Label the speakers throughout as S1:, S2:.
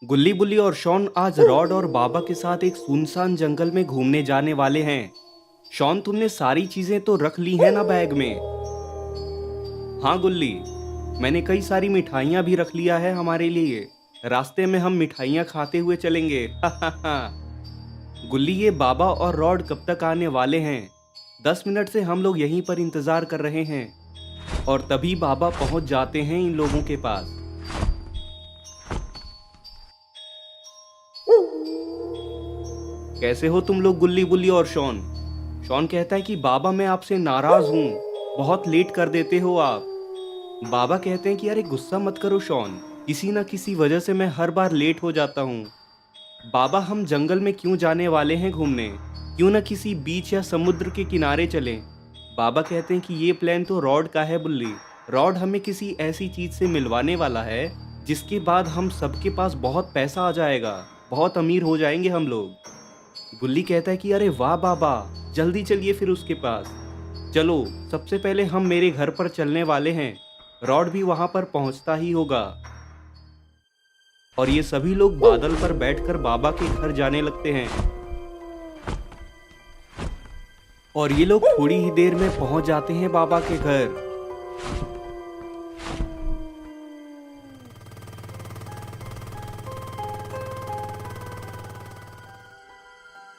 S1: गुल्ली बुल्ली और शॉन आज रॉड और बाबा के साथ एक सुनसान जंगल में घूमने जाने वाले हैं। शॉन, तुमने सारी चीजें तो रख ली हैं ना बैग में? हाँ गुल्ली, मैंने कई सारी मिठाइयाँ भी रख लिया है हमारे लिए। रास्ते में हम मिठाइयाँ खाते हुए चलेंगे। गुल्ली, ये बाबा और रॉड कब तक आने वाले हैं? 10 मिनट से हम लोग यहीं पर इंतजार कर रहे हैं। और तभी बाबा पहुंच जाते हैं इन लोगों के पास। कैसे हो तुम लोग गुल्ली बुल्ली और शॉन? शॉन कहता है कि बाबा मैं आपसे नाराज हूँ, बहुत लेट कर देते हो आप। बाबा कहते हैं कि अरे गुस्सा मत करो शॉन, किसी ना किसी वजह से मैं हर बार लेट हो जाता हूँ। बाबा, हम जंगल में क्यों जाने वाले हैं घूमने? क्यों ना किसी बीच या समुद्र के किनारे चलें? बाबा कहते हैं कि ये प्लान तो रॉड का है बुल्ली। रॉड हमें किसी ऐसी चीज से मिलवाने वाला है जिसके बाद हम सबके पास बहुत पैसा आ जाएगा, बहुत अमीर हो जाएंगे हम लोग। गुल्ली कहता है कि अरे वाह बाबा, जल्दी चलिए फिर उसके पास। चलो, सबसे पहले हम मेरे घर पर चलने वाले हैं। रॉड भी वहां पर पहुंचता ही होगा। और ये सभी लोग बादल पर बैठकर बाबा के घर जाने लगते हैं। और ये लोग थोड़ी ही देर में पहुंच जाते हैं बाबा के घर।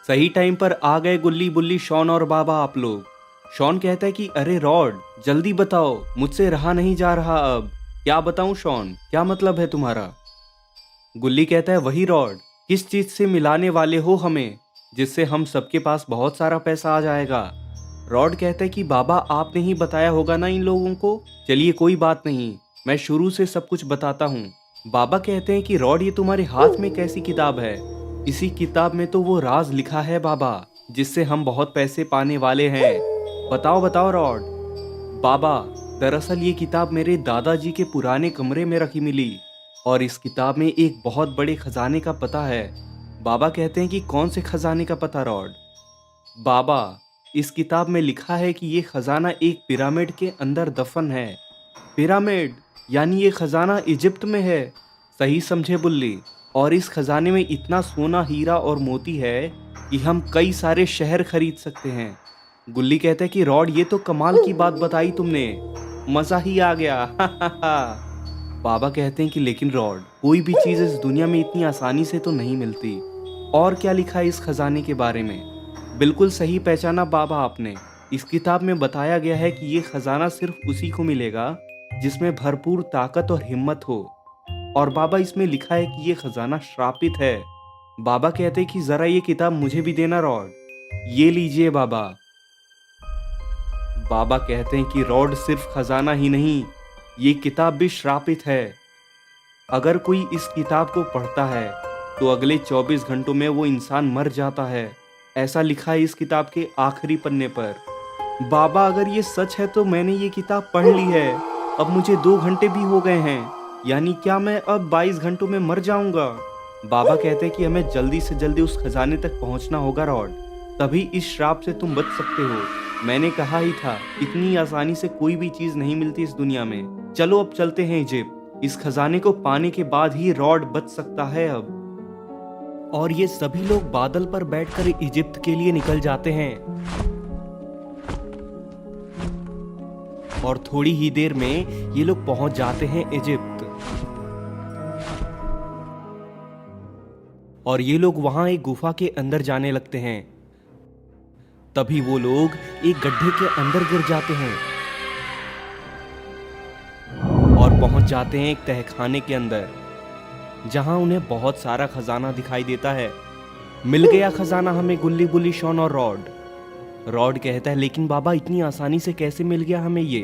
S1: सही टाइम पर आ गए गुल्ली बुल्ली, शॉन और बाबा आप लोग। शॉन कहता है कि अरे रॉड, जल्दी बताओ, मुझसे रहा नहीं जा रहा अब। क्या बताऊं शॉन, क्या मतलब है तुम्हारा? गुल्ली कहता है वही रॉड, किस चीज से मिलाने वाले हो हमें जिससे हम सबके पास बहुत सारा पैसा आ जाएगा? रॉड कहता है कि बाबा आपने ही बताया होगा ना इन लोगों को। चलिए कोई बात नहीं, मैं शुरू से सब कुछ बताता हूँ। बाबा कहते हैं कि रॉड, ये तुम्हारे हाथ में कैसी किताब है? इसी किताब में तो वो राज लिखा है बाबा, जिससे हम बहुत पैसे पाने वाले हैं। बताओ बताओ रॉड। बाबा, दरअसल ये किताब मेरे दादाजी के पुराने कमरे में रखी मिली और इस किताब में एक बहुत बड़े खजाने का पता है। बाबा कहते हैं कि कौन से खजाने का पता रॉड? बाबा, इस किताब में लिखा है कि ये खजाना एक पिरामिड के अंदर दफन है। पिरामिड? यानी ये खजाना इजिप्ट में है। सही समझे बुल्ली। और इस खजाने में इतना सोना, हीरा और मोती है कि हम कई सारे शहर खरीद सकते हैं। गुल्ली कहता है कि रॉड, ये तो कमाल की बात बताई तुमने, मजा ही आ गया। बाबा कहते हैं कि लेकिन रॉड, कोई भी चीज इस दुनिया में इतनी आसानी से तो नहीं मिलती। और क्या लिखा है इस खजाने के बारे में? बिल्कुल सही पहचाना बाबा आपने। इस किताब में बताया गया है कि ये खजाना सिर्फ उसी को मिलेगा जिसमें भरपूर ताकत और हिम्मत हो। और बाबा, इसमें लिखा है कि ये खजाना श्रापित है। बाबा कहते हैं कि जरा ये किताब मुझे भी देना रॉड। ये लीजिए बाबा। बाबा कहते हैं कि रॉड, सिर्फ खजाना ही नहीं, ये किताब भी श्रापित है। अगर कोई इस किताब को पढ़ता है तो अगले 24 घंटों में वो इंसान मर जाता है। ऐसा लिखा है इस किताब के आखिरी पन्ने पर। बाबा, अगर ये सच है तो मैंने ये किताब पढ़ ली है। अब मुझे 2 घंटे भी हो गए हैं, यानी क्या मैं अब 22 घंटों में मर जाऊंगा? बाबा कहते हैं कि हमें जल्दी से जल्दी उस खजाने तक पहुंचना होगा रॉड, तभी इस श्राप से तुम बच सकते हो। मैंने कहा ही था, इतनी आसानी से कोई भी चीज नहीं मिलती इस दुनिया में। चलो अब चलते हैं इजिप्ट। इस खजाने को पाने के बाद ही रॉड बच सकता है अब। और ये सभी लोग बादल पर बैठकर इजिप्ट के लिए निकल जाते हैं। और थोड़ी ही देर में ये लोग पहुंच जाते हैं इजिप्ट। और ये लोग वहां एक गुफा के अंदर जाने लगते हैं। तभी वो लोग एक गड्ढे के अंदर गिर जाते हैं और पहुंच जाते हैं एक तहखाने के अंदर, जहां उन्हें बहुत सारा खजाना दिखाई देता है। मिल गया खजाना हमें गुल्ली बुल्ली, शॉन और रॉड। रॉड कहता है लेकिन बाबा, इतनी आसानी से कैसे मिल गया हमें ये?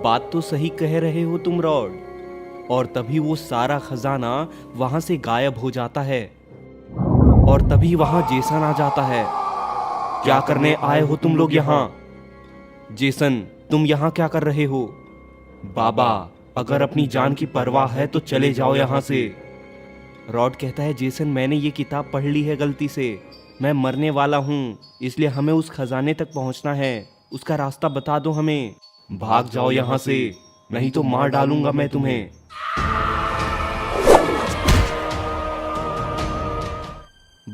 S1: बात तो सही कह रहे हो तुम रॉड। और तभी वो सारा खजाना वहां से गायब हो जाता है। और तभी वहां जेसन आ जाता है। क्या करने आए हो तुम लोग यहाँ? जेसन, तुम यहाँ क्या कर रहे हो? बाबा, अगर अपनी जान की परवाह है तो चले जाओ यहाँ से। रॉड कहता है जेसन, मैंने ये किताब पढ़ ली है गलती से, मैं मरने वाला हूँ, इसलिए हमें उस खजाने तक पहुँचना है। उसका रास्ता बता दो हमें। भाग जाओ यहाँ से, नहीं तो मार डालूंगा मैं तुम्हें।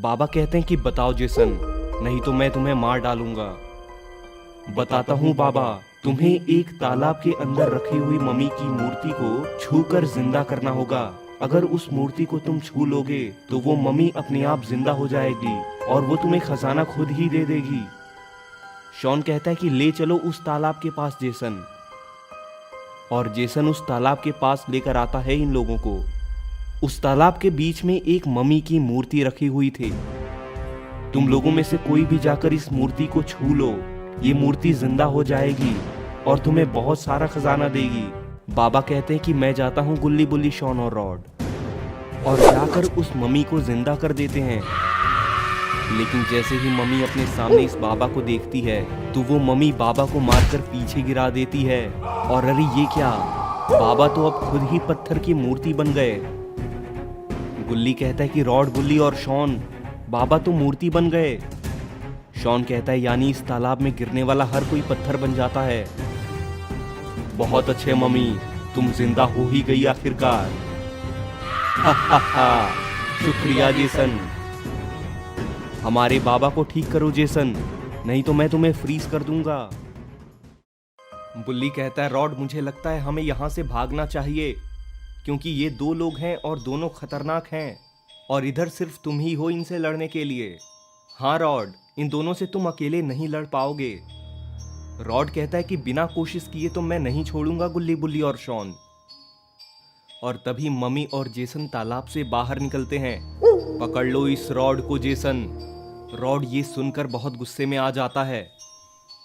S1: बाबा कहते हैं कि बताओ जेसन, नहीं तो मैं तुम्हें मार डालूंगा। बताता हूँ बाबा, तुम्हें एक तालाब के अंदर रखी हुई मम्मी की मूर्ति को छूकर जिंदा करना होगा। अगर उस मूर्ति को तुम छू लोगे तो वो मम्मी अपने आप जिंदा हो जाएगी और वो तुम्हें खजाना खुद ही दे देगी। शॉन कहता है कि ले चलो उस तालाब के पास जेसन। और जेसन उस तालाब के पास लेकर आता है इन लोगों को। उस तालाब के बीच में एक मम्मी की मूर्ति रखी हुई थी। तुम लोगों में से कोई भी जाकर इस मूर्ति को छू लो, ये मूर्ति जिंदा हो जाएगी और तुम्हें बहुत सारा खजाना देगी। बाबा कहते हैं कि मैं जाता हूँ गुल्ली बुल्ली, शॉन और रॉड, और जाकर उस मम्मी को जिंदा कर देते हैं। लेकिन जैसे ही मम्मी अपने सामने इस बाबा को देखती है तो वो मम्मी बाबा को मारकर पीछे गिरा देती है। और अरे ये क्या, बाबा तो अब खुद ही पत्थर की मूर्ति बन गए। गुल्ली कहता है कि रॉड, बुल्ली और शॉन, बाबा तो मूर्ति बन गए। शॉन कहता है यानी इस तालाब में गिरने वाला हर कोई पत्थर बन जाता है। बहुत अच्छे मम्मी, तुम जिंदा हो ही गई आखिरकार। हा हा हा, शुक्रिया जेसन। हमारे बाबा को ठीक करो जेसन, नहीं तो मैं तुम्हें फ्रीज कर दूंगा। बुल्ली कहता है रॉड, मुझे लगता है हमें यहाँ से भागना चाहिए, क्योंकि ये दो लोग हैं और दोनों खतरनाक हैं और इधर सिर्फ तुम ही हो इनसे लड़ने के लिए। हाँ रॉड, इन दोनों से तुम अकेले नहीं लड़ पाओगे। रॉड कहता है कि बिना कोशिश किए तो मैं नहीं छोड़ूंगा गुल्ली बुल्ली और शॉन। और तभी मम्मी और जेसन तालाब से बाहर निकलते हैं। पकड़ लो इस रॉड को जेसन। रॉड ये सुनकर बहुत गुस्से में आ जाता है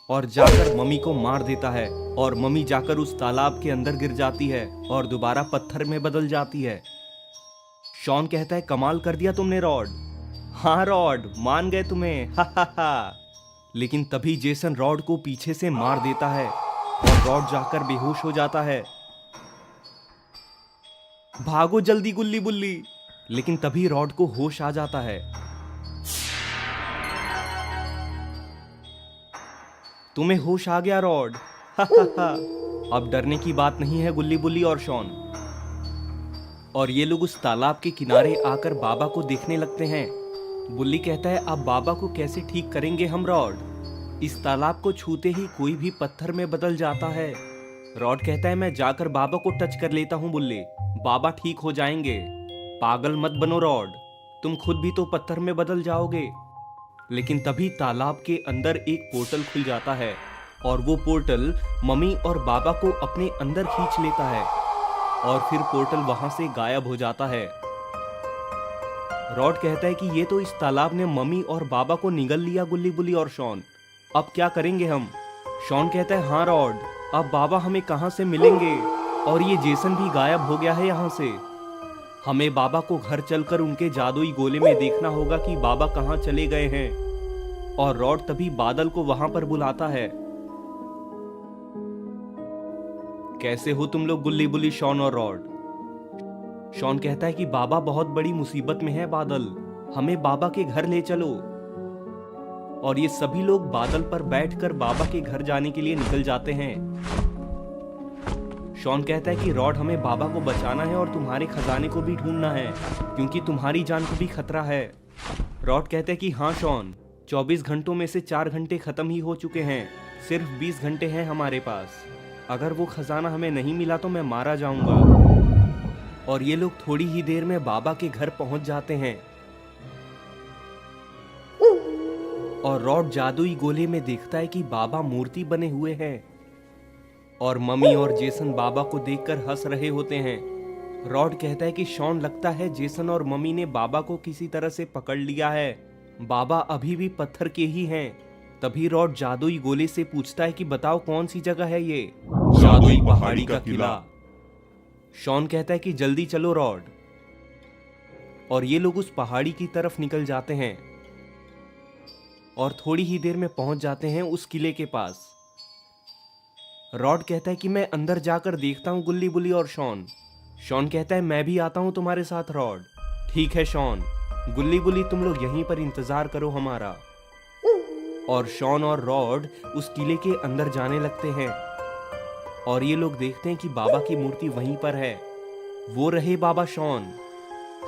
S1: और जाकर मम्मी को मार देता है और मम्मी जाकर उस तालाब के अंदर गिर जाती है और दोबारा पत्थर में बदल जाती है। शॉन कहता है कमाल कर दिया तुमने रॉड। हाँ रॉड, मान गए तुम्हें, हा हा हा। लेकिन तभी जेसन रॉड को पीछे से मार देता है और रॉड जाकर बेहोश हो जाता है। भागो जल्दी गुल्ली बुल्ली। लेकिन तभी रॉड को होश आ जाता है। तुम्हें होश आ गया रॉड, हा हा हा। अब डरने की बात नहीं है गुल्ली बुल्ली और शॉन। और ये लोग उस तालाब के किनारे आकर बाबा को देखने लगते हैं। बुल्ली कहता है अब बाबा को कैसे ठीक करेंगे हम रॉड, इस तालाब को छूते ही कोई भी पत्थर में बदल जाता है। रॉड कहता है मैं जाकर बाबा को टच कर लेता हूँ बुल्ली, बाबा ठीक हो जाएंगे। पागल मत बनो रॉड, तुम खुद भी तो पत्थर में बदल जाओगे। लेकिन तभी तालाब के अंदर एक पोर्टल खुल जाता है और वो पोर्टल मम्मी और बाबा को अपने अंदर खींच लेता है और फिर पोर्टल वहां से गायब हो जाता है। रॉड कहता है कि ये तो इस तालाब ने मम्मी और बाबा को निगल लिया गुल्ली बुल्ली और शॉन, अब क्या करेंगे हम। शॉन कहता है हाँ रॉड, अब बाबा हमें कहां से मिलेंगे, और ये जेसन भी गायब हो गया है यहाँ से। हमें बाबा को घर चलकर उनके जादुई गोले में देखना होगा कि बाबा कहाँ चले गए हैं। और रॉड तभी बादल को वहां पर बुलाता है। कैसे हो तुम लोग गुल्ली बुल्ली, शॉन और रॉड। शॉन कहता है कि बाबा बहुत बड़ी मुसीबत में है बादल, हमें बाबा के घर ले चलो। और ये सभी लोग बादल पर बैठकर बाबा के घर जाने के लिए निकल जाते हैं। शॉन कहता है कि रॉड हमें बाबा को बचाना है और तुम्हारे खजाने को भी ढूंढना है, क्योंकि तुम्हारी जान को भी खतरा है। रॉड कहते हैं कि हाँ शॉन, 24 घंटों में से 4 घंटे खत्म ही हो चुके हैं, सिर्फ 20 घंटे हैं हमारे पास। अगर वो खजाना हमें नहीं मिला तो मैं मारा जाऊंगा। और ये लोग थोड़ी ही देर में बाबा के घर पहुंच जाते हैं। और रॉड जादुई गोले में देखता है कि बाबा मूर्ति बने हुए हैं। और मम्मी और जेसन बाबा को देखकर हंस रहे होते हैं। रॉड कहता है कि शॉन, लगता है जेसन और मम्मी ने बाबा को किसी तरह से पकड़ लिया है, बाबा अभी भी पत्थर के ही हैं। तभी रॉड जादुई गोले से पूछता है कि बताओ कौन सी जगह है ये।
S2: जादुई पहाड़ी का किला।
S1: शॉन कहता है कि जल्दी चलो रॉड। और ये लोग उस पहाड़ी की तरफ निकल जाते हैं और थोड़ी ही देर में पहुंच जाते हैं उस किले के पास। रॉड कहता है कि मैं अंदर जाकर देखता हूं गुल्ली बुल्ली और शॉन। शॉन कहता है मैं भी आता हूं तुम्हारे साथ रॉड। ठीक है शॉन, गुल्ली बुल्ली तुम लोग यहीं पर इंतजार करो हमारा। और शॉन और रॉड उस किले के अंदर जाने लगते हैं और ये लोग देखते हैं कि बाबा की मूर्ति वहीं पर है। वो रहे बाबा शॉन।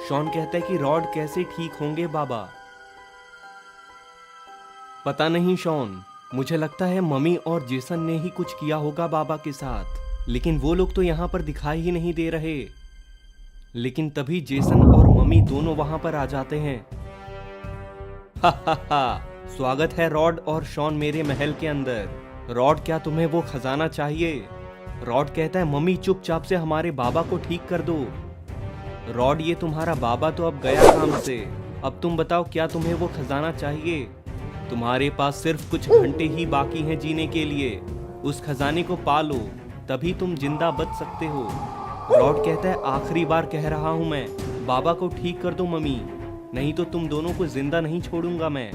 S1: शॉन कहता है कि रॉड कैसे ठीक होंगे बाबा, पता नहीं शॉन, मुझे लगता है मम्मी और जेसन ने ही कुछ किया होगा बाबा के साथ, लेकिन वो लोग तो यहाँ पर दिखाई ही नहीं दे रहे। लेकिन तभी जेसन और मम्मी दोनों वहां पर आ जाते हैं। हा हा हा, स्वागत है रॉड और शॉन मेरे महल के अंदर। रॉड, क्या तुम्हें वो खजाना चाहिए? रॉड कहता है मम्मी चुपचाप से हमारे बाबा को ठीक कर दो। रॉड, ये तुम्हारा बाबा तो अब गया काम से, अब तुम बताओ क्या तुम्हें वो खजाना चाहिए? तुम्हारे पास सिर्फ कुछ घंटे ही बाकी हैं जीने के लिए। उस खजाने को पा लो, तभी तुम जिंदा बच सकते हो। रॉड कहता है आखिरी बार कह रहा हूं मैं, बाबा को ठीक कर दो मम्मी, नहीं तो तुम दोनों को जिंदा नहीं छोड़ूंगा मैं।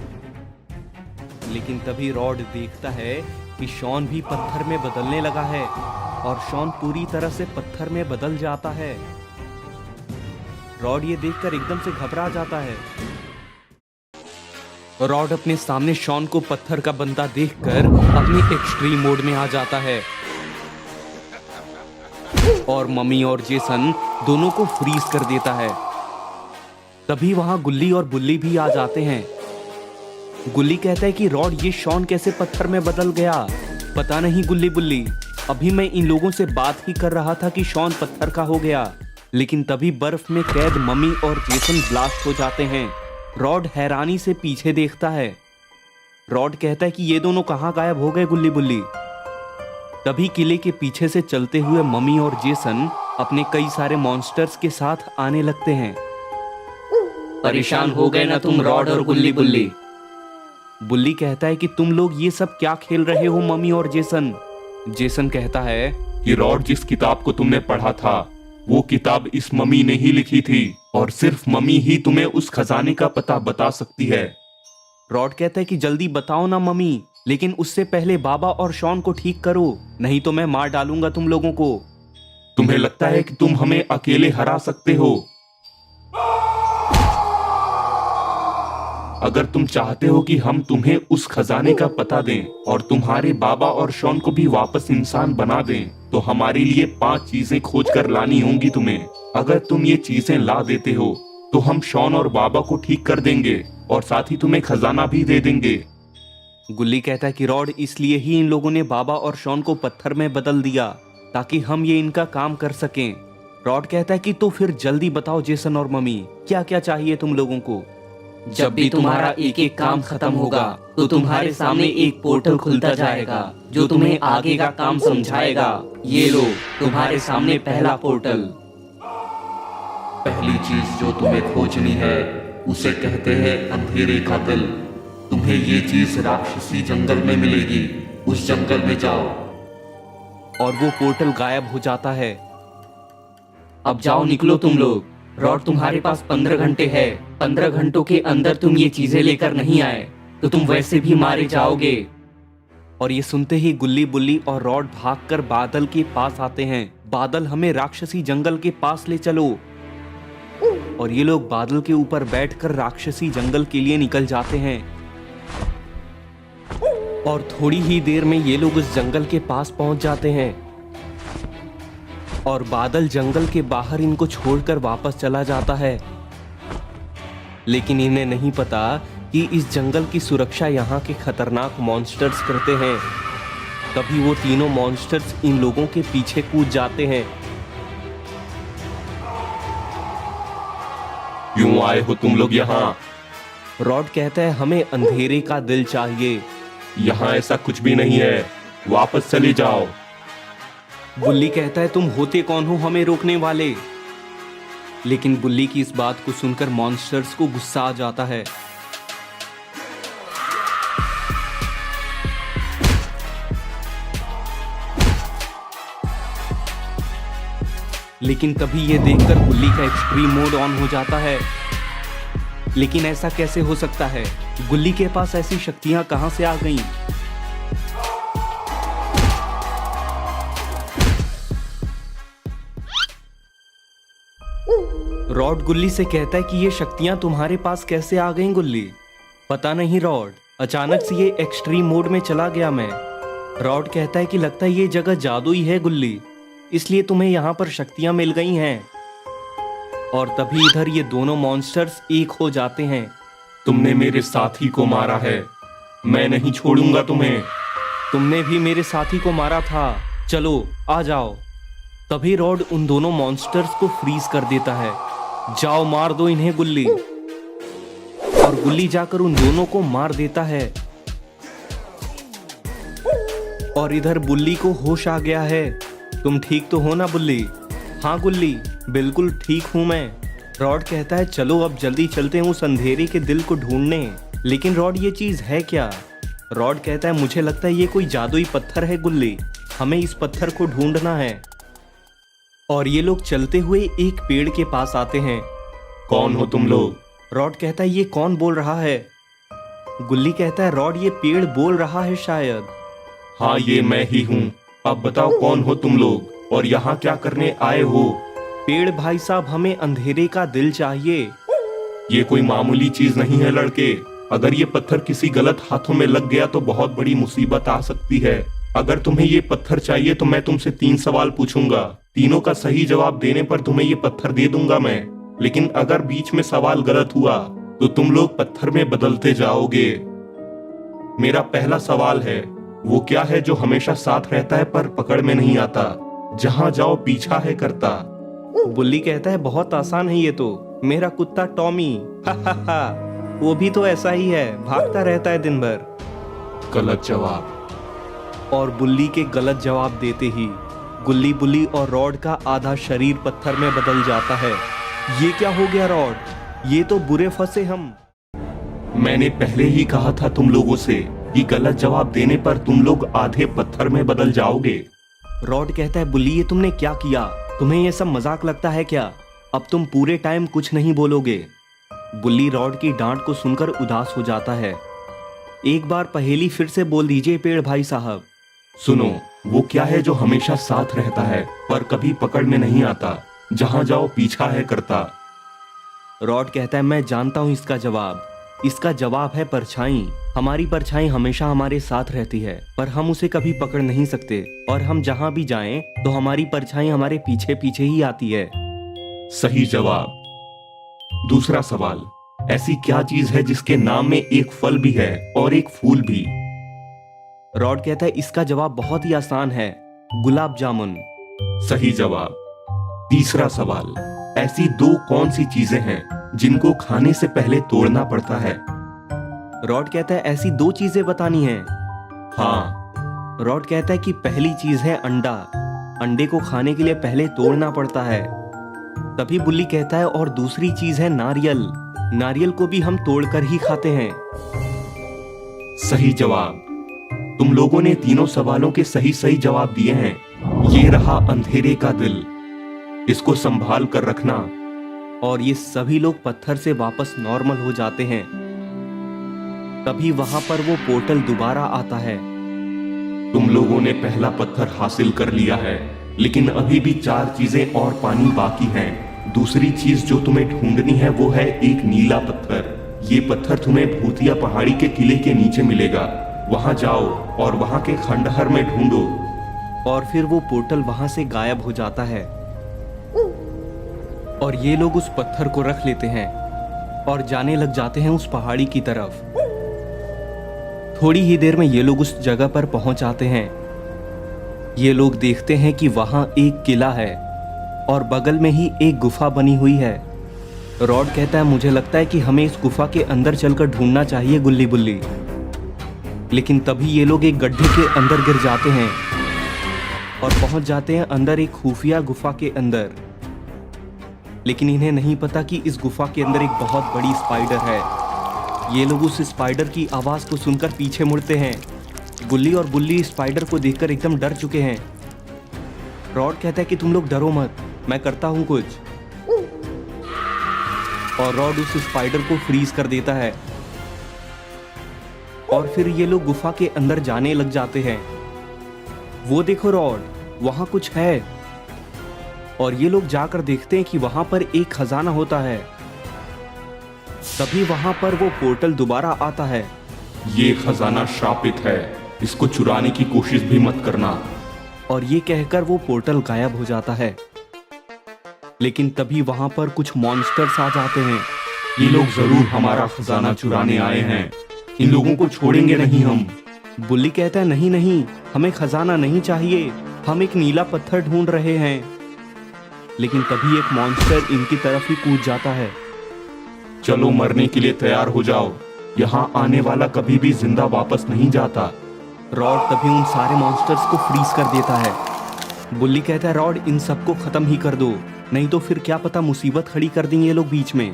S1: लेकिन तभी रॉड देखता है कि शॉन भी पत्थर में बदलने लगा है और शॉन पूरी तरह से पत्थर में बदल जाता है। रॉड ये देखकर एकदम से घबरा जाता है। रॉड अपने सामने शॉन को पत्थर का बंदा देखकर अपनी एक्सट्रीम मोड में आ जाता है और मम्मी और जेसन दोनों को फ्रीज कर देता है। तभी वहां गुल्ली और बुल्ली भी आ जाते हैं। गुल्ली कहता है कि रॉड, ये शॉन कैसे पत्थर में बदल गया? पता नहीं गुल्ली बुल्ली, अभी मैं इन लोगों से बात ही कर रहा था कि शॉन पत्थर का हो गया। लेकिन तभी बर्फ में कैद मम्मी और जेसन ब्लास्ट हो जाते हैं। रॉड हैरानी से पीछे देखता है। रॉड कहता है कि ये दोनों कहां गायब हो गए गुल्ली बुल्ली? तभी किले के पीछे से चलते हुए मम्मी और जेसन अपने कई सारे मॉन्स्टर्स के साथ आने लगते हैं।
S3: परेशान हो गए ना तुम रॉड और गुल्ली बुल्ली?
S1: बुल्ली कहता है कि तुम लोग ये सब क्या खेल रहे हो मम्मी और जेसन? जेसन कहता है
S2: कि रॉड, जिस किताब को तुमने पढ़ा था वो किताब इस मम्मी ने ही लिखी थी और सिर्फ मम्मी ही तुम्हें उस खजाने का पता बता सकती है।
S1: रॉड कहता है कि जल्दी बताओ ना मम्मी, लेकिन उससे पहले बाबा और शॉन को ठीक करो, नहीं तो मैं मार डालूंगा तुम लोगों को।
S2: तुम्हें लगता है कि तुम हमें अकेले हरा सकते हो? अगर तुम चाहते हो कि हम तुम्हें उस खजाने का पता दें और तुम्हारे बाबा और शॉन को भी वापस इंसान बना दें, तो हमारे लिए 5 चीजें खोज कर लानी होंगी तुम्हें। अगर तुम ये चीजें ला देते हो तो हम शॉन और बाबा को ठीक कर देंगे और साथ ही तुम्हें खजाना भी दे देंगे।
S1: गुल्ली कहता है कि रॉड, इसलिए ही इन लोगों ने बाबा और शॉन को पत्थर में बदल दिया ताकि हम ये इनका काम कर सकें। रॉड कहता है कि तो फिर जल्दी बताओ जेसन और मम्मी, क्या क्या चाहिए तुम लोगों को?
S3: जब भी तुम्हारा एक एक काम खत्म होगा तो तुम्हारे सामने एक पोर्टल खुलता जाएगा जो तुम्हें आगे का काम समझाएगा। ये लो तुम्हारे सामने पहला पोर्टल।
S2: पहली चीज जो तुम्हें खोजनी है उसे कहते हैं अंधेरे का दिल। तुम्हें ये चीज राक्षसी जंगल में मिलेगी, उस जंगल में जाओ।
S1: और वो पोर्टल गायब हो जाता है।
S3: अब जाओ, निकलो तुम लोग। रॉड, तुम्हारे पास 15 घंटे है। 15 घंटों के अंदर तुम ये चीजें लेकर नहीं आए तो तुम वैसे भी मारे जाओगे।
S1: और ये सुनते ही गुल्ली बुल्ली और रॉड भागकर बादल के पास आते हैं। बादल, हमें राक्षसी जंगल के पास ले चलो। और ये लोग बादल के ऊपर बैठकर राक्षसी जंगल के लिए निकल जाते हैं। और थोड़ी ही देर में ये लोग उस जंगल के पास पहुंच जाते हैं और बादल जंगल के बाहर इनको छोड़कर वापस चला जाता है। लेकिन इन्हें नहीं पता कि इस जंगल की सुरक्षा यहाँ के खतरनाक मॉन्स्टर्स करते हैं। तभी वो तीनों मॉन्स्टर्स इन लोगों के पीछे कूद जाते हैं।
S2: क्यों आए हो तुम लोग यहाँ?
S1: रॉड कहता है हमें अंधेरे का दिल चाहिए।
S2: यहाँ ऐसा कुछ भी नहीं है, वापस चले जाओ।
S1: बुल्ली कहता है तुम होते कौन हो हमें रोकने वाले? लेकिन बुल्ली की इस बात को सुनकर मॉन्स्टर्स को गुस्सा आ जाता है। लेकिन तभी ये देखकर बुल्ली का एक्सट्रीम मोड ऑन हो जाता है। लेकिन ऐसा कैसे हो सकता है? गुल्ली के पास ऐसी शक्तियां कहां से आ गईं? रॉड गुल्ली से कहता है कि ये शक्तियां तुम्हारे पास कैसे आ गईं गुल्ली? पता नहीं रॉड, अचानक से ये एक्सट्रीम मोड में चला गया मैं। रॉड कहता है कि लगता है ये जगह जादुई है गुल्ली, इसलिए तुम्हें यहाँ पर शक्तियां मिल गई हैं। और तभी इधर ये दोनों मॉन्स्टर्स एक हो जाते हैं।
S2: तुमने मेरे साथी को मारा है, मैं नहीं छोड़ूंगा तुम्हें।
S1: तुमने भी मेरे साथी को मारा था, चलो आ जाओ। तभी रॉड उन दोनों मॉन्स्टर्स को फ्रीज कर देता है। जाओ मार दो इन्हें गुल्ली। और गुल्ली जाकर उन दोनों को मार देता है। और इधर बुल्ली को होश आ गया है। तुम ठीक तो हो ना बुल्ली? हाँ गुल्ली, बिल्कुल ठीक हूं मैं। रॉड कहता है चलो अब जल्दी चलते हैं उस अंधेरे के दिल को ढूंढने। लेकिन रॉड ये चीज है क्या? रॉड कहता है मुझे लगता है ये कोई जादुई पत्थर है गुल्ली, हमें इस पत्थर को ढूंढना है। और ये लोग चलते हुए एक पेड़ के पास आते हैं।
S2: कौन हो तुम लोग?
S1: रॉड कहता है ये कौन बोल रहा है? गुल्ली कहता है रॉड ये पेड़ बोल रहा है शायद।
S2: हाँ ये मैं ही हूँ। अब बताओ कौन हो तुम लोग और यहाँ क्या करने आए हो?
S1: पेड़ भाई साहब हमें अंधेरे का दिल चाहिए।
S2: ये कोई मामूली चीज नहीं है लड़के। अगर ये पत्थर किसी गलत हाथों में लग गया तो बहुत बड़ी मुसीबत आ सकती है। अगर तुम्हें ये पत्थर चाहिए तो मैं तुमसे 3 सवाल पूछूंगा। तीनों का सही जवाब देने पर तुम्हें ये पत्थर दे दूंगा मैं। लेकिन अगर बीच में सवाल गलत हुआ तो तुम लोग पत्थर में बदलते जाओगे। मेरा पहला सवाल है, वो क्या है जो हमेशा साथ रहता है पर पकड़ में नहीं आता, जहां जाओ पीछा है करता?
S1: बुल्ली कहता है बहुत आसान है ये तो, मेरा कुत्ता टॉमी। हा। वो भी तो ऐसा ही है, भागता रहता है दिन भर।
S2: गलत जवाब।
S1: और बुल्ली के गलत जवाब देते ही गुल्ली बुल्ली और रॉड का आधा शरीर पत्थर में बदल जाता है। ये क्या हो गया रॉड? ये तो बुरे फंसे हम।
S2: मैंने पहले ही कहा था तुम लोगों से कि गलत जवाब देने पर तुम लोग आधे पत्थर में बदल जाओगे।
S1: रॉड कहता है बुल्ली ये तुमने क्या किया? तुम्हें ये सब मजाक लगता है क्या? अब तुम पूरे टाइम कुछ नहीं बोलोगे। बुल्ली रॉड की डांट को सुनकर उदास हो जाता है। एक बार पहेली फिर से बोल दीजिए पेड़ भाई साहब।
S2: सुनो, वो क्या है जो हमेशा साथ रहता है पर कभी पकड़ में नहीं आता, जहां जाओ पीछा है करता?
S1: रॉड कहता है मैं जानता हूं इसका जवाब। इसका जवाब है परछाई। हमारी परछाई हमेशा हमारे साथ रहती है पर हम उसे कभी पकड़ नहीं सकते, और हम जहां भी जाएं तो हमारी परछाई हमारे पीछे पीछे ही आती है।
S2: सही जवाब। दूसरा सवाल, ऐसी क्या चीज है जिसके नाम में एक फल भी है और एक फूल भी?
S1: रॉड कहता है इसका जवाब बहुत ही आसान है, गुलाब जामुन।
S2: सही जवाब। तीसरा सवाल, ऐसी 2 कौन सी चीजें हैं जिनको खाने से पहले तोड़ना पड़ता है?
S1: रॉड कहता है ऐसी 2 चीजें बतानी है।
S2: हाँ।
S1: रॉड कहता है कि पहली चीज है अंडा। अंडे को खाने के लिए पहले तोड़ना पड़ता है। तभी बुल्ली कहता है और दूसरी चीज है नारियल। नारियल को भी हम तोड़कर ही खाते हैं।
S2: सही जवाब। तुम लोगों ने तीनों सवालों के सही सही जवाब दिए हैं। ये रहा अंधेरे का दिल, इसको संभाल कर रखना।
S1: और ये सभी लोग पत्थर से वापस नॉर्मल हो जाते हैं। तभी वहां पर वो पोर्टल दोबारा आता है।
S2: तुम लोगों ने पहला पत्थर हासिल कर लिया है, लेकिन अभी भी 4 चीजें और पानी बाकी हैं। दूसरी चीज जो तुम्हें ढूंढनी है वो है एक नीला पत्थर। ये पत्थर तुम्हें भूतिया पहाड़ी के किले के नीचे मिलेगा। वहां जाओ और वहां के खंडहर में ढूंढो।
S1: और फिर वो पोर्टल वहां से गायब हो जाता है और ये लोग उस पत्थर को रख लेते हैं और जाने लग जाते हैं उस पहाड़ी की तरफ। थोड़ी ही देर में ये लोग उस जगह पर पहुंच आते हैं। ये लोग देखते हैं कि वहां एक किला है और बगल में ही एक गुफा बनी हुई है। रॉड कहता है मुझे लगता है कि हमें इस गुफा के अंदर चलकर ढूंढना चाहिए गुल्ली बुल्ली। लेकिन तभी ये लोग एक गड्ढे के अंदर गिर जाते हैं और पहुंच जाते हैं अंदर एक खुफिया गुफा के अंदर। लेकिन इन्हें नहीं पता कि इस गुफा के अंदर एक बहुत बड़ी स्पाइडर है। ये लोग उस स्पाइडर की आवाज को सुनकर पीछे मुड़ते हैं। गुल्ली और बुल्ली स्पाइडर को देखकर एकदम डर चुके हैं। रॉड कहता है कि तुम लोग डरो मत, मैं करता हूं कुछ। और रॉड उस स्पाइडर को फ्रीज कर देता है और फिर ये लोग गुफा के अंदर जाने लग जाते हैं। वो देखो रॉड, वहां कुछ है। और ये लोग जाकर देखते हैं कि वहां पर एक खजाना होता है। तभी वहां पर वो पोर्टल दोबारा आता है।
S2: ये खजाना श्रापित है, इसको चुराने की कोशिश भी मत करना।
S1: और ये कहकर वो पोर्टल गायब हो जाता है। लेकिन तभी वहां पर कुछ मॉन्स्टर्स आ जाते हैं।
S2: ये लोग जरूर हमारा खजाना चुराने आए हैं। इन लोगों को छोड़ेंगे नहीं हम।
S1: बुल्ली कहता है नहीं नहीं, हमें खजाना नहीं चाहिए, हम एक नीला पत्थर ढूंढ रहे हैं। लेकिन तभी एक मॉन्स्टर इनकी तरफ ही कूद जाता है।
S2: चलो मरने के लिए तैयार हो जाओ, यहाँ आने वाला कभी भी जिंदा वापस नहीं जाता।
S1: रॉड तभी उन सारे मॉन्स्टर्स को फ्रीज कर देता है। बुल्ली कहता है रॉड इन सबको खत्म ही कर दो, नहीं तो फिर क्या पता मुसीबत खड़ी कर देंगे ये लोग बीच में।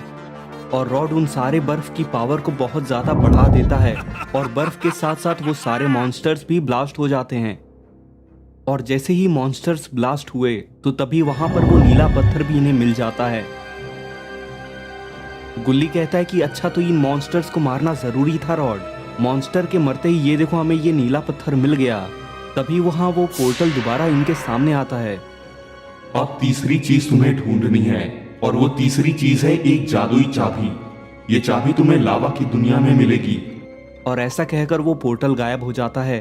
S1: और रॉड उन सारे बर्फ की पावर को बहुत ज्यादा बढ़ा देता है और बर्फ के साथ साथ वो सारे मॉन्स्टर्स भी ब्लास्ट हो जाते हैं। और जैसे ही मॉन्स्टर्स ब्लास्ट हुए तो तभी वहां पर वो नीला पत्थर भी इन्हें मिल जाता है। गुल्ली कहता है कि अच्छा तो इन मॉन्स्टर्स को मारना जरूरी था रॉड, मॉन्स्टर के मरते ही ये देखो हमें ये नीला पत्थर मिल गया। तभी वहां वो पोर्टल दोबारा इनके सामने आता है।
S2: अब तीसरी चीज तुम्हें ढूंढनी है और वो तीसरी चीज है एक जादुई चाबी। ये चाबी तुम्हें लावा की दुनिया में मिलेगी।
S1: और ऐसा कहकर वो पोर्टल गायब हो जाता है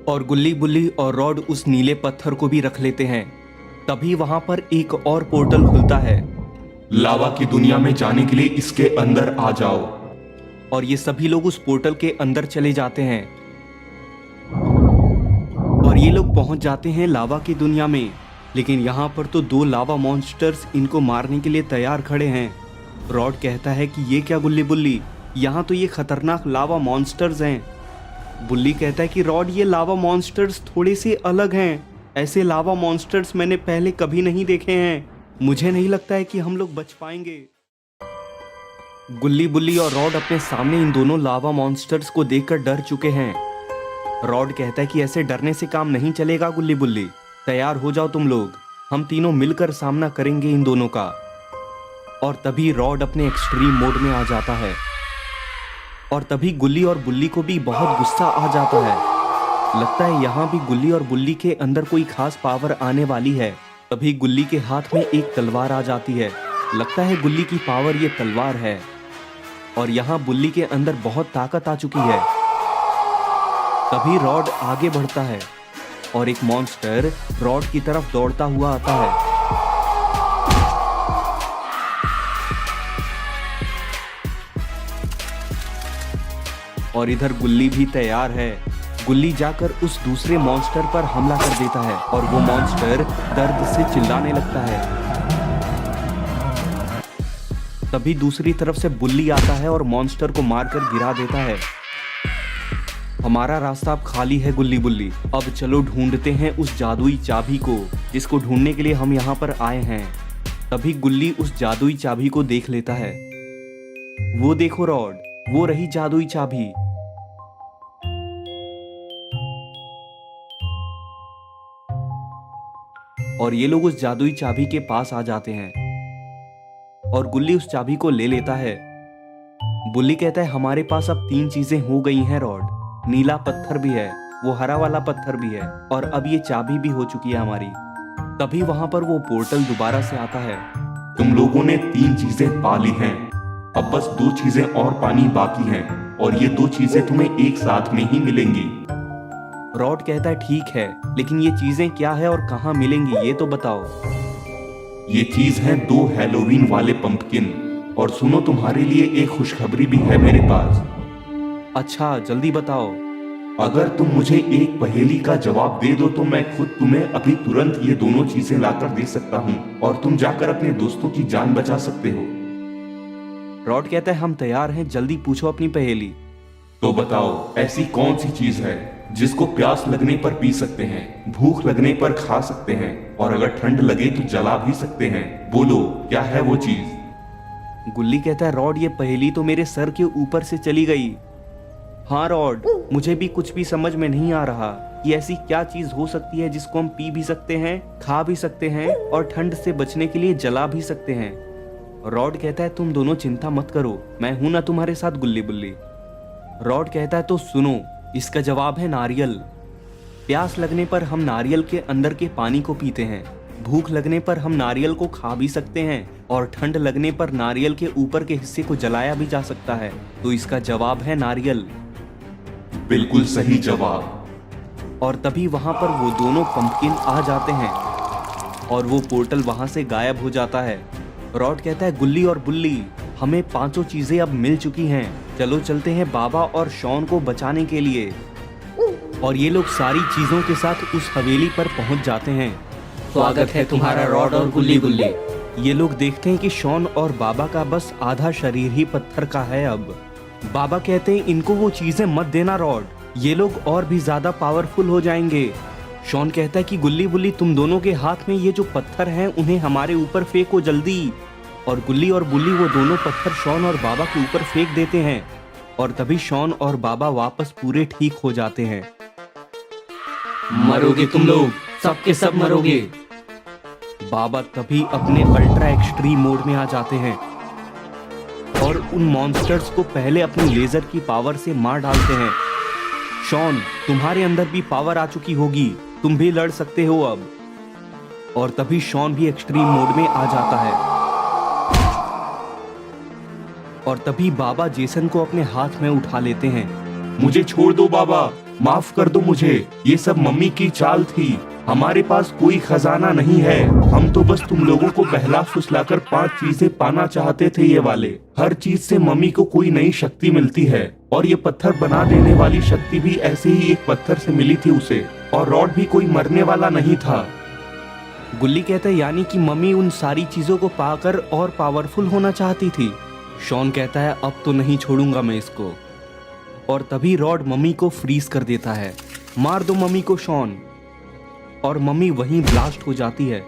S1: और गुल्ली बुल्ली और रॉड उस नीले पत्थर को भी रख लेते हैं। तभी वहां पर एक और पोर्टल खुलता है।
S2: लावा की दुनिया में जाने के लिए इसके अंदर आ जाओ।
S1: और ये सभी लोग उस पोर्टल के अंदर चले जाते हैं और ये लोग पहुंच जाते हैं लावा की दुनिया में। लेकिन यहाँ पर तो दो लावा मॉन्स्टर्स इनको मारने के लिए तैयार खड़े हैं। रॉड कहता है कि ये क्या गुल्ली बुल्ली, यहाँ तो ये खतरनाक लावा मॉन्स्टर्स हैं। बुल्ली कहता है कि रॉड ये लावा मॉन्स्टर्स थोड़े से अलग हैं, ऐसे लावा मॉन्स्टर्स मैंने पहले कभी नहीं देखे हैं, मुझे नहीं लगता है कि हम लोग बच पाएंगे। गुल्ली बुल्ली और रॉड अपने सामने इन दोनों लावा मॉन्स्टर्स को देखकर डर चुके हैं। रॉड कहता है कि ऐसे डरने से काम नहीं चलेगा गुल्ली बुल्ली, तैयार हो जाओ तुम लोग, हम तीनों मिलकर सामना करेंगे इन दोनों का। और तभी रॉड अपने एक्सट्रीम मोड में आ जाता है और तभी गुल्ली और बुल्ली को भी बहुत गुस्सा आ जाता है। लगता है यहाँ भी गुल्ली और बुल्ली के अंदर कोई खास पावर आने वाली है। तभी गुल्ली के हाथ में एक तलवार आ जाती है। लगता है गुल्ली की पावर ये तलवार है और यहाँ बुल्ली के अंदर बहुत ताकत आ चुकी है। तभी रॉड आगे बढ़ता है और एक मॉन्स्टर रॉड की तरफ दौड़ता हुआ आता है। और इधर गुल्ली भी तैयार है। गुल्ली जाकर उस दूसरे मॉन्स्टर पर हमला कर देता है और वो मॉन्स्टर दर्द से चिल्लाने लगता है। तभी दूसरी तरफ से बुल्ली आता है और मॉन्स्टर को मारकर गिरा देता है। हमारा रास्ता अब खाली है गुल्ली बुल्ली, अब चलो ढूंढते हैं उस जादुई चाबी को जिसको ढूंढने के लिए हम यहाँ पर आए हैं। तभी गुल्ली उस जादुई चाबी को देख लेता है। वो देखो रॉड, वो रही जादुई चाबी। और ये लोग उस जादुई चाबी के पास आ जाते हैं और गुल्ली उस चाबी को ले लेता है। बुल्ली कहता है हमारे पास अब 3 चीजें हो गई हैं रॉड, नीला पत्थर भी है, वो हरा वाला पत्थर भी है और अब ये चाबी भी हो चुकी है हमारी। तभी वहां पर वो पोर्टल दोबारा से आता है।
S2: तुम लोगों ने 3 चीजें पा ली हैं, अब बस 2 चीजें और पानी बाकी हैं और ये 2 चीजें तुम्हें एक साथ में ही मिलेंगी।
S1: रॉड कहता है ठीक है, लेकिन ये चीजें क्या है और कहाँ मिलेंगी ये तो बताओ।
S2: ये चीज है 2 हैलोवीन वाले पंपकिन। और सुनो, तुम्हारे लिए एक खुशखबरी भी है मेरे पास।
S1: अच्छा जल्दी बताओ।
S2: अगर तुम मुझे एक पहेली का जवाब दे दो तो मैं खुद तुम्हें अभी तुरंत ये दोनों चीजें लाकर दे सकता हूँ और तुम जाकर अपने दोस्तों की जान बचा सकते हो।
S1: रॉड कहता है हम तैयार हैं, जल्दी पूछो अपनी पहेली।
S2: तो बताओ, ऐसी कौन सी चीज है जिसको प्यास लगने पर पी सकते हैं, भूख लगने पर खा सकते हैं और अगर ठंड लगे तो जला भी सकते हैं? बोलो, क्या है वो चीज?
S1: गुल्ली कहता है रॉड ये पहेली तो मेरे सर के ऊपर से चली गई। हाँ रॉड, मुझे भी कुछ भी समझ में नहीं आ रहा कि ऐसी क्या चीज हो सकती है जिसको हम पी भी सकते हैं, खा भी सकते हैं और ठंड से बचने के लिए जला भी सकते हैं। रॉड कहता है तुम दोनों चिंता मत करो, मैं हूं ना तुम्हारे साथ गुल्ली बुल्ली। रॉड कहता है तो सुनो, इसका जवाब है नारियल। प्यास लगने पर हम नारियल के अंदर के पानी को पीते हैं, भूख लगने पर हम नारियल को खा भी सकते हैं और ठंड लगने पर नारियल के ऊपर के हिस्से को जलाया भी जा सकता है। तो इसका जवाब है नारियल।
S2: बिल्कुल सही जवाब।
S1: और तभी वहां पर वो दोनों पंपकिन आ जाते हैं और वो पोर्टल वहां से गायब हो जाता है। रॉड कहता है गुल्ली और बुल्ली, हमें 5 चीजें अब मिल चुकी हैं, चलो चलते हैं बाबा और शॉन को बचाने के लिए। और ये लोग सारी चीजों के साथ उस हवेली पर पहुंच जाते हैं।
S3: स्वागत है तुम्हारा रॉड और गुल्ली गुल्ली।
S1: ये लोग देखते हैं कि शॉन और बाबा का बस आधा शरीर ही पत्थर का है। अब बाबा कहते हैं इनको वो चीजें मत देना रॉड, ये लोग और भी ज्यादा पावरफुल हो जाएंगे। शॉन कहता है कि गुल्ली बुल्ली तुम दोनों के हाथ में ये जो पत्थर हैं उन्हें हमारे ऊपर फेंको जल्दी। और गुल्ली और बुल्ली वो दोनों पत्थर शॉन और बाबा के ऊपर फेंक देते हैं और तभी शॉन और बाबा वापस पूरे ठीक हो जाते हैं।
S3: मरोगे तुम लोग, सबके सब मरोगे।
S1: बाबा तभी अपने अल्ट्रा एक्सट्रीम मोड में आ जाते हैं और उन मॉन्स्टर्स को पहले अपनी लेजर की पावर से मार डालते हैं। शॉन तुम्हारे अंदर भी पावर आ चुकी होगी, तुम भी लड़ सकते हो अब। और तभी शॉन भी एक्सट्रीम मोड में आ जाता है और तभी बाबा जेसन को अपने हाथ में उठा लेते हैं।
S2: मुझे छोड़ दो बाबा, माफ कर दो मुझे, ये सब मम्मी की चाल थी। हमारे पास कोई खजाना नहीं है, हम तो बस तुम लोगों को बहला फुसलाकर 5 चीजें पाना चाहते थे। ये वाले हर चीज से मम्मी को कोई नई शक्ति मिलती है और ये पत्थर बना देने वाली शक्ति भी ऐसे ही एक पत्थर से मिली थी उसे, और रॉड भी कोई मरने वाला नहीं था।
S1: गुल्ली कहता है यानी कि मम्मी उन सारी चीजों को पाकर और पावरफुल होना चाहती थी। शॉन कहता है अब तो नहीं छोड़ूंगा मैं इसको। और तभी रॉड मम्मी को फ्रीज कर देता है। मार दो मम्मी को शॉन। और मम्मी वहीं ब्लास्ट हो जाती है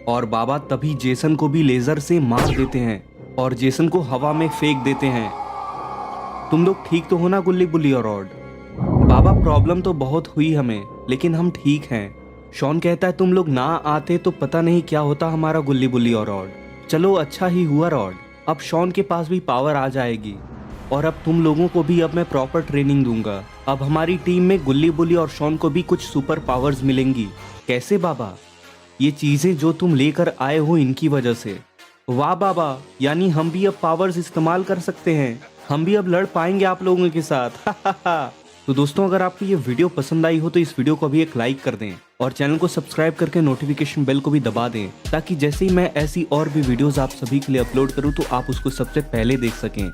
S1: और बाबा तभी जेसन को भी लेजर से मार देते हैं और जेसन को हवा में फेंक देते हैं। तुम लोग ठीक तो हो ना गुल्ली बुल्ली और रॉड? बाबा प्रॉब्लम तो बहुत हुई हमें, लेकिन हम ठीक हैं। शॉन कहता है तुम लोग ना आते तो पता नहीं क्या होता हमारा गुल्ली बुल्ली और रॉड। चलो अच्छा ही हुआ रॉड, अब शॉन के पास भी पावर आ जाएगी और अब तुम लोगों को भी अब मैं प्रॉपर ट्रेनिंग दूंगा। अब हमारी टीम में गुल्ली बुल्ली और शॉन को भी कुछ सुपर पावर्स मिलेंगी। कैसे बाबा? ये चीजें जो तुम लेकर आए हो इनकी वजह से। वाह बाबा, यानी हम भी अब पावर्स इस्तेमाल कर सकते हैं, हम भी अब लड़ पाएंगे आप लोगों के साथ। तो दोस्तों अगर आपको ये वीडियो पसंद आई हो तो इस वीडियो को भी एक लाइक कर दें और चैनल को सब्सक्राइब करके नोटिफिकेशन बेल को भी दबा दें, ताकि जैसे ही मैं ऐसी और भी वीडियोस आप सभी के लिए अपलोड करूं तो आप उसको सबसे पहले देख सकें।